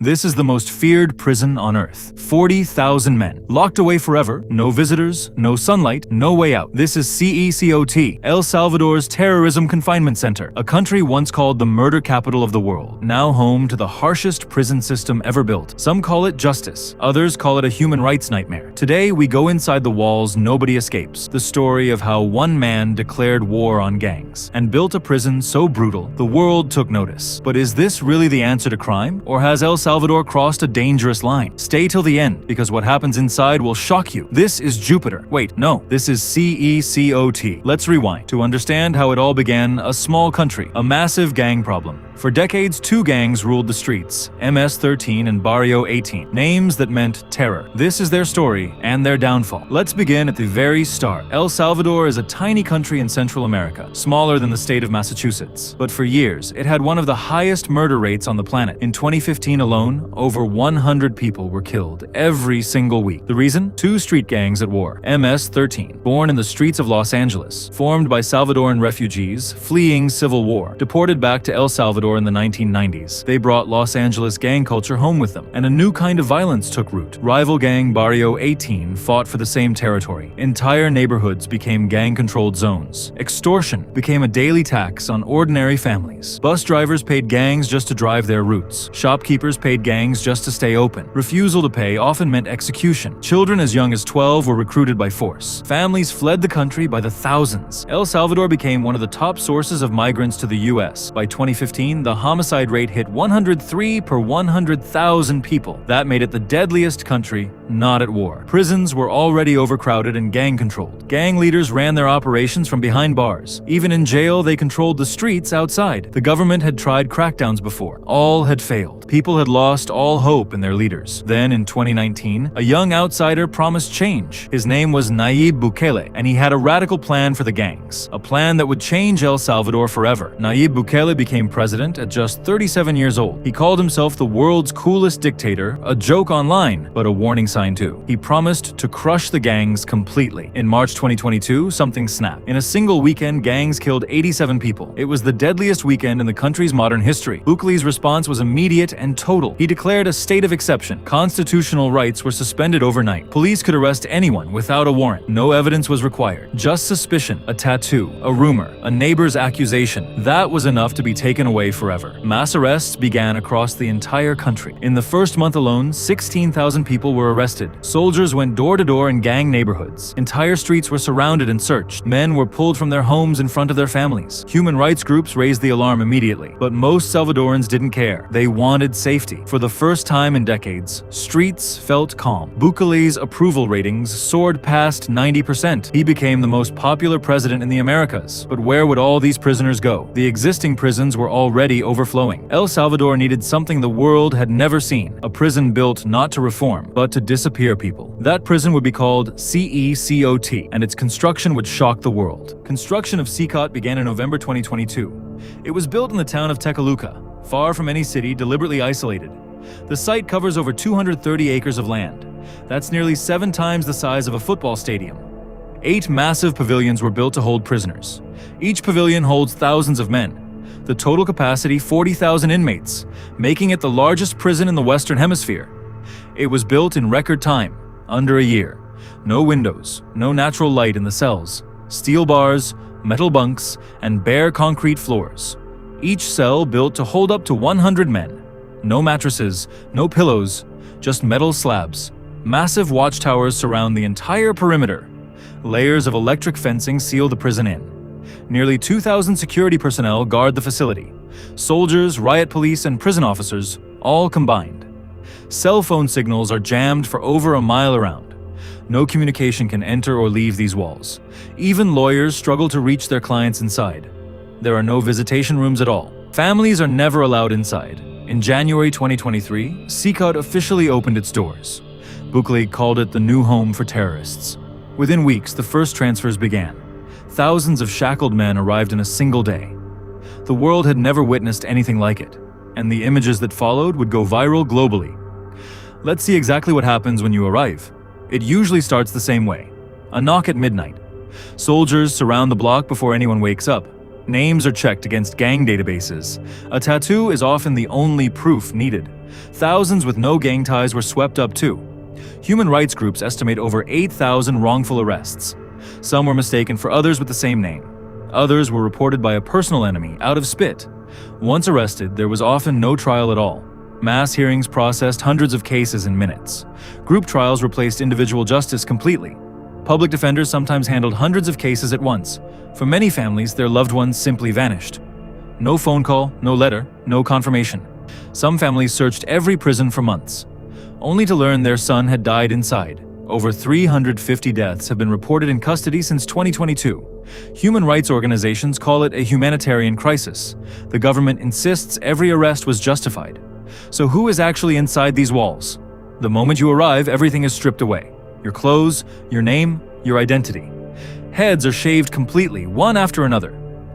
This is the most feared prison on Earth. 40,000 men, locked away forever, no visitors, no sunlight, no way out. This is CECOT, El Salvador's Terrorism Confinement Center, a country once called the murder capital of the world, now home to the harshest prison system ever built. Some call it justice, others call it a human rights nightmare. Today, we go inside the walls nobody escapes. The story of how one man declared war on gangs and built a prison so brutal, the world took notice. But is this really the answer to crime? Or has El Salvador crossed a dangerous line? Stay till the end, because what happens inside will shock you. This is Jupiter. Wait, no, this is CECOT. Let's rewind. To understand how it all began, a small country, a massive gang problem. For decades, two gangs ruled the streets, MS-13 and Barrio 18, names that meant terror. This is their story and their downfall. Let's begin at the very start. El Salvador is a tiny country in Central America, smaller than the state of Massachusetts. But for years, it had one of the highest murder rates on the planet. In 2015 alone, over 100 people were killed every single week. The reason? Two street gangs at war. MS-13, born in the streets of Los Angeles, formed by Salvadoran refugees fleeing civil war, deported back to El Salvador in the 1990s. They brought Los Angeles gang culture home with them, and a new kind of violence took root. Rival gang Barrio 18 fought for the same territory. Entire neighborhoods became gang-controlled zones. Extortion became a daily tax on ordinary families. Bus drivers paid gangs just to drive their routes. Shopkeepers paid gangs just to stay open. Refusal to pay often meant execution. Children as young as 12 were recruited by force. Families fled the country by the thousands. El Salvador became one of the top sources of migrants to the US. By 2015, the homicide rate hit 103 per 100,000 people. That made it the deadliest country not at war. Prisons were already overcrowded and gang-controlled. Gang leaders ran their operations from behind bars. Even in jail, they controlled the streets outside. The government had tried crackdowns before. All had failed. People had lost all hope in their leaders. Then, in 2019, a young outsider promised change. His name was Nayib Bukele, and he had a radical plan for the gangs. A plan that would change El Salvador forever. Nayib Bukele became president at just 37 years old. He called himself the world's coolest dictator, a joke online, but a warning sign too. He promised to crush the gangs completely. In March 2022, something snapped. In a single weekend, gangs killed 87 people. It was the deadliest weekend in the country's modern history. Bukele's response was immediate and total. He declared a state of exception. Constitutional rights were suspended overnight. Police could arrest anyone without a warrant. No evidence was required. Just suspicion, a tattoo, a rumor, a neighbor's accusation. That was enough to be taken away forever. Mass arrests began across the entire country. In the first month alone, 16,000 people were arrested. Soldiers went door to door in gang neighborhoods. Entire streets were surrounded and searched. Men were pulled from their homes in front of their families. Human rights groups raised the alarm immediately. But most Salvadorans didn't care. They wanted safety. For the first time in decades, streets felt calm. Bukele's approval ratings soared past 90%. He became the most popular president in the Americas. But where would all these prisoners go? The existing prisons were already overflowing. El Salvador needed something the world had never seen. A prison built not to reform, but to disappear people. That prison would be called CECOT, and its construction would shock the world. Construction of CECOT began in November 2022. It was built in the town of Tecoluca, far from any city, deliberately isolated. The site covers over 230 acres of land. That's nearly 7 times the size of a football stadium. 8 massive pavilions were built to hold prisoners. Each pavilion holds thousands of men. The total capacity, 40,000 inmates, making it the largest prison in the Western Hemisphere. It was built in record time, under a year. No windows, no natural light in the cells. Steel bars, metal bunks, and bare concrete floors. Each cell built to hold up to 100 men. No mattresses, no pillows, just metal slabs. Massive watchtowers surround the entire perimeter. Layers of electric fencing seal the prison in. Nearly 2,000 security personnel guard the facility. Soldiers, riot police, and prison officers, all combined. Cell phone signals are jammed for over a mile around. No communication can enter or leave these walls. Even lawyers struggle to reach their clients inside. There are no visitation rooms at all. Families are never allowed inside. In January 2023, CECOT officially opened its doors. Bukele called it the new home for terrorists. Within weeks, the first transfers began. Thousands of shackled men arrived in a single day. The world had never witnessed anything like it, and the images that followed would go viral globally. Let's see exactly what happens when you arrive. It usually starts the same way. A knock at midnight. Soldiers surround the block before anyone wakes up. Names are checked against gang databases. A tattoo is often the only proof needed. Thousands with no gang ties were swept up too. Human rights groups estimate over 8,000 wrongful arrests. Some were mistaken for others with the same name. Others were reported by a personal enemy out of spite. Once arrested, there was often no trial at all. Mass hearings processed hundreds of cases in minutes. Group trials replaced individual justice completely. Public defenders sometimes handled hundreds of cases at once. For many families, their loved ones simply vanished. No phone call, no letter, no confirmation. Some families searched every prison for months, only to learn their son had died inside. Over 350 deaths have been reported in custody since 2022. Human rights organizations call it a humanitarian crisis. The government insists every arrest was justified. So who is actually inside these walls? The moment you arrive, everything is stripped away. Your clothes, your name, your identity. Heads are shaved completely, one after another.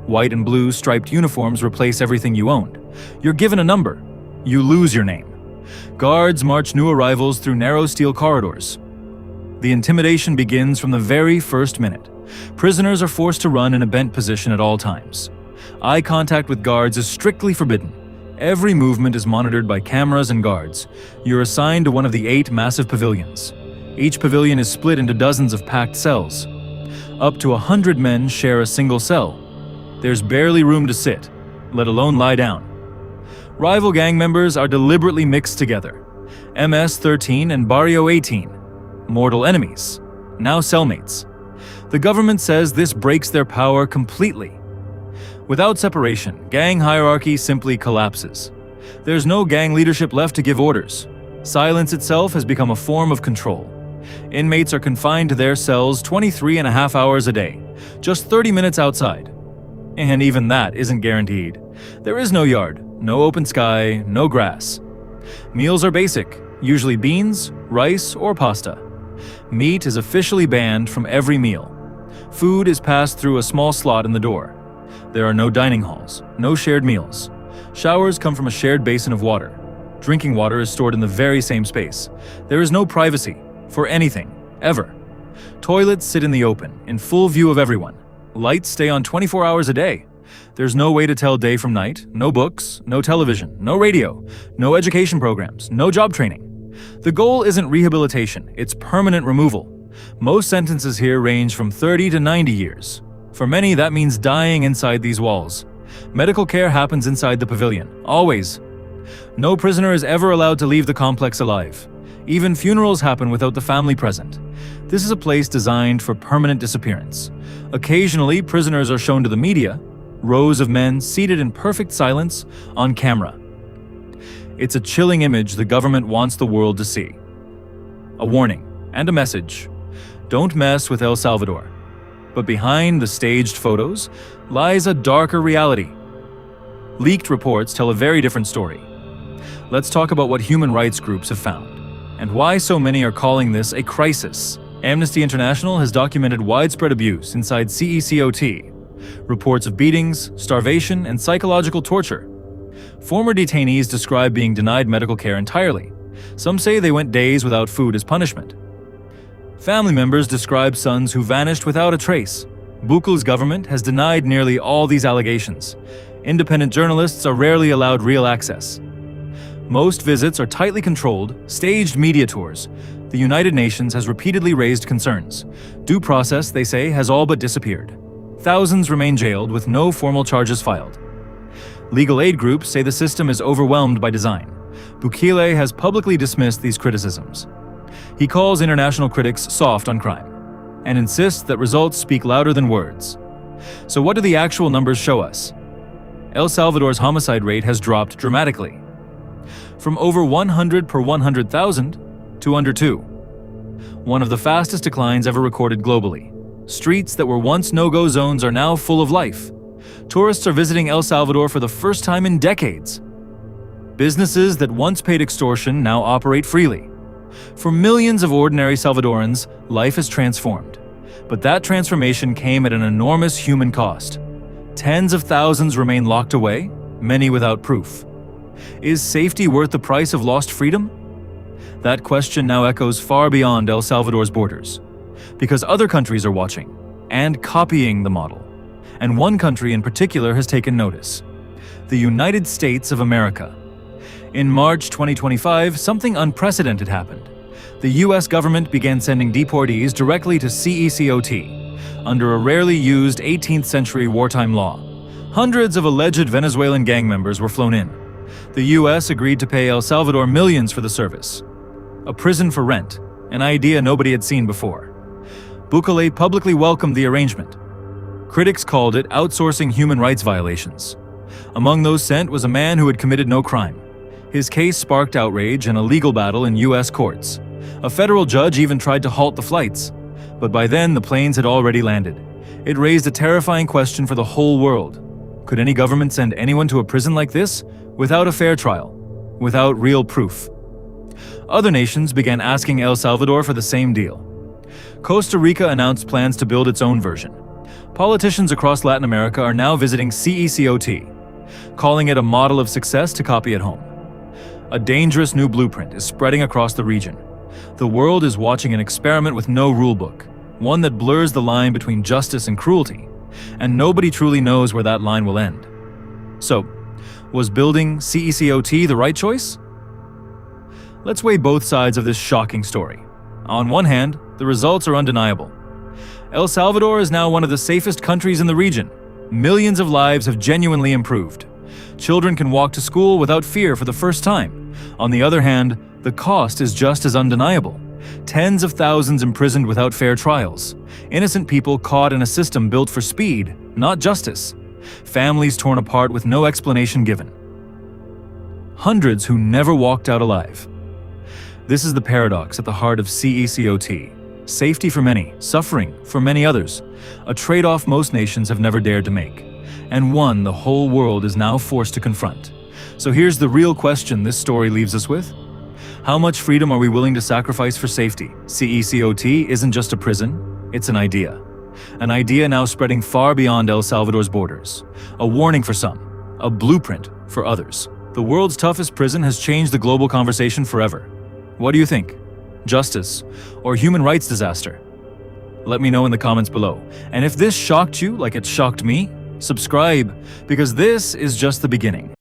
White and blue striped uniforms replace everything you owned. You're given a number. You lose your name. Guards march new arrivals through narrow steel corridors. The intimidation begins from the very first minute. Prisoners are forced to run in a bent position at all times. Eye contact with guards is strictly forbidden. Every movement is monitored by cameras and guards. You're assigned to one of the 8 massive pavilions. Each pavilion is split into dozens of packed cells. Up to 100 men share a single cell. There's barely room to sit, let alone lie down. Rival gang members are deliberately mixed together. MS-13 and Barrio 18. Mortal enemies, now cellmates. The government says this breaks their power completely. Without separation, gang hierarchy simply collapses. There's no gang leadership left to give orders. Silence itself has become a form of control. Inmates are confined to their cells 23.5 hours a day, just 30 minutes outside. And even that isn't guaranteed. There is no yard, no open sky, no grass. Meals are basic, usually beans, rice, or pasta. Meat is officially banned from every meal. Food is passed through a small slot in the door. There are no dining halls, no shared meals. Showers come from a shared basin of water. Drinking water is stored in the very same space. There is no privacy, for anything, ever. Toilets sit in the open, in full view of everyone. Lights stay on 24 hours a day. There's no way to tell day from night, no books, no television, no radio, no education programs, no job training. The goal isn't rehabilitation, it's permanent removal. Most sentences here range from 30 to 90 years. For many, that means dying inside these walls. Medical care happens inside the pavilion, always. No prisoner is ever allowed to leave the complex alive. Even funerals happen without the family present. This is a place designed for permanent disappearance. Occasionally, prisoners are shown to the media, rows of men seated in perfect silence on camera. It's a chilling image the government wants the world to see. A warning and a message. Don't mess with El Salvador. But behind the staged photos lies a darker reality. Leaked reports tell a very different story. Let's talk about what human rights groups have found, and why so many are calling this a crisis. Amnesty International has documented widespread abuse inside CECOT. Reports of beatings, starvation, and psychological torture. Former detainees describe being denied medical care entirely. Some say they went days without food as punishment. Family members describe sons who vanished without a trace. Bucal's government has denied nearly all these allegations. Independent journalists are rarely allowed real access. Most visits are tightly controlled, staged media tours. The United Nations has repeatedly raised concerns. Due process, they say, has all but disappeared. Thousands remain jailed with no formal charges filed. Legal aid groups say the system is overwhelmed by design. Bukele has publicly dismissed these criticisms. He calls international critics soft on crime and insists that results speak louder than words. So what do the actual numbers show us? El Salvador's homicide rate has dropped dramatically, from over 100 per 100,000 to under 2. One of the fastest declines ever recorded globally. Streets that were once no-go zones are now full of life. Tourists are visiting El Salvador for the first time in decades. Businesses that once paid extortion now operate freely. For millions of ordinary Salvadorans, life has transformed. But that transformation came at an enormous human cost. Tens of thousands remain locked away, many without proof. Is safety worth the price of lost freedom? That question now echoes far beyond El Salvador's borders, because other countries are watching and copying the model. And one country in particular has taken notice: the United States of America. In March 2025, something unprecedented happened. The US government began sending deportees directly to CECOT, under a rarely used 18th century wartime law. Hundreds of alleged Venezuelan gang members were flown in. The US agreed to pay El Salvador millions for the service. A prison for rent, an idea nobody had seen before. Bukele publicly welcomed the arrangement. Critics called it outsourcing human rights violations. Among those sent was a man who had committed no crime. His case sparked outrage and a legal battle in US courts. A federal judge even tried to halt the flights. But by then, the planes had already landed. It raised a terrifying question for the whole world. Could any government send anyone to a prison like this without a fair trial, without real proof? Other nations began asking El Salvador for the same deal. Costa Rica announced plans to build its own version. Politicians across Latin America are now visiting CECOT, calling it a model of success to copy at home. A dangerous new blueprint is spreading across the region. The world is watching an experiment with no rulebook, one that blurs the line between justice and cruelty, and nobody truly knows where that line will end. So, was building CECOT the right choice? Let's weigh both sides of this shocking story. On one hand, the results are undeniable. El Salvador is now one of the safest countries in the region. Millions of lives have genuinely improved. Children can walk to school without fear for the first time. On the other hand, the cost is just as undeniable. Tens of thousands imprisoned without fair trials. Innocent people caught in a system built for speed, not justice. Families torn apart with no explanation given. Hundreds who never walked out alive. This is the paradox at the heart of CECOT. Safety for many, suffering for many others. A trade-off most nations have never dared to make, and one the whole world is now forced to confront. So here's the real question this story leaves us with. How much freedom are we willing to sacrifice for safety? CECOT isn't just a prison, it's an idea. An idea now spreading far beyond El Salvador's borders. A warning for some, a blueprint for others. The world's toughest prison has changed the global conversation forever. What do you think? Justice or human rights disaster? Let me know in the comments below. And if this shocked you like it shocked me, subscribe, because this is just the beginning.